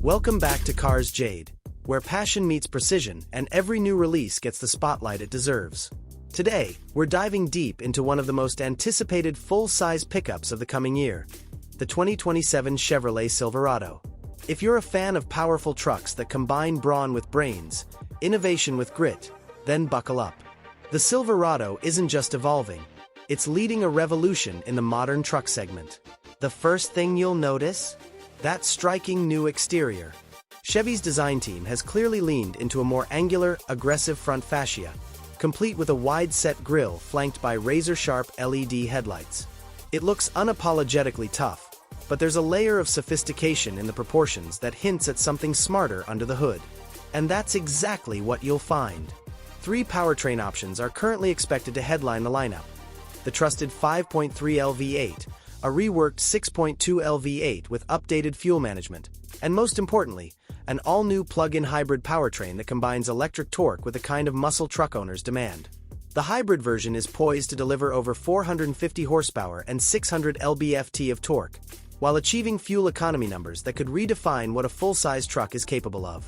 Welcome back to Cars Jade, where passion meets precision and every new release gets the spotlight it deserves. Today, we're diving deep into one of the most anticipated full-size pickups of the coming year, the 2027 Chevrolet Silverado. If you're a fan of powerful trucks that combine brawn with brains, innovation with grit, then buckle up. The Silverado isn't just evolving, it's leading a revolution in the modern truck segment. The first thing you'll notice? That striking new exterior. Chevy's design team has clearly leaned into a more angular, aggressive front fascia, complete with a wide-set grille flanked by razor-sharp LED headlights. It looks unapologetically tough, but there's a layer of sophistication in the proportions that hints at something smarter under the hood. And that's exactly what you'll find. 3 powertrain options are currently expected to headline the lineup. The trusted 5.3L V8, a reworked 6.2L V8 with updated fuel management, and most importantly, an all-new plug-in hybrid powertrain that combines electric torque with the kind of muscle truck owners demand. The hybrid version is poised to deliver over 450 horsepower and 600 lb-ft of torque, while achieving fuel economy numbers that could redefine what a full-size truck is capable of.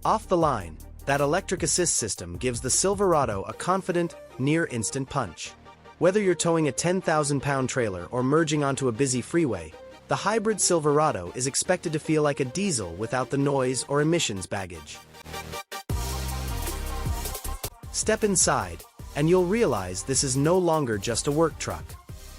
Off the line, that electric assist system gives the Silverado a confident, near-instant punch. Whether you're towing a 10,000-pound trailer or merging onto a busy freeway, the hybrid Silverado is expected to feel like a diesel without the noise or emissions baggage. Step inside, and you'll realize this is no longer just a work truck.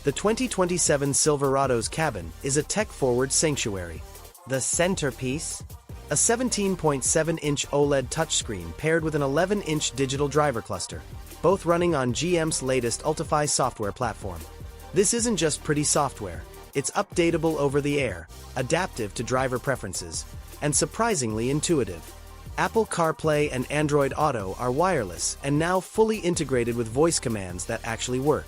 The 2027 Silverado's cabin is a tech-forward sanctuary. The centerpiece? A 17.7-inch OLED touchscreen paired with an 11-inch digital driver cluster, both running on GM's latest Ultifi software platform. This isn't just pretty software, it's updatable over the air, adaptive to driver preferences, and surprisingly intuitive. Apple CarPlay and Android Auto are wireless and now fully integrated with voice commands that actually work.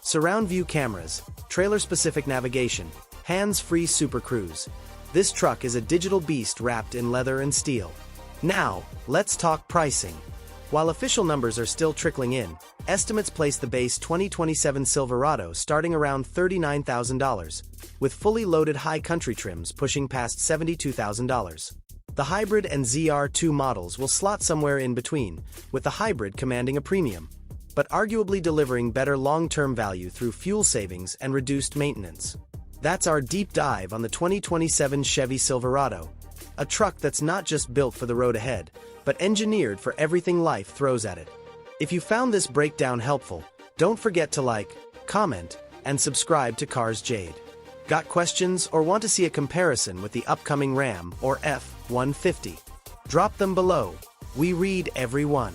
Surround view cameras, trailer-specific navigation, hands-free Super Cruise. This truck is a digital beast wrapped in leather and steel. Now, let's talk pricing. While official numbers are still trickling in, estimates place the base 2027 Silverado starting around $39,000, with fully loaded high country trims pushing past $72,000. The hybrid and ZR2 models will slot somewhere in between, with the hybrid commanding a premium, but arguably delivering better long-term value through fuel savings and reduced maintenance. That's our deep dive on the 2027 Chevy Silverado, a truck that's not just built for the road ahead, but engineered for everything life throws at it. If you found this breakdown helpful, don't forget to like, comment, and subscribe to Cars Jade. Got questions or want to see a comparison with the upcoming Ram or F-150? Drop them below. We read every one.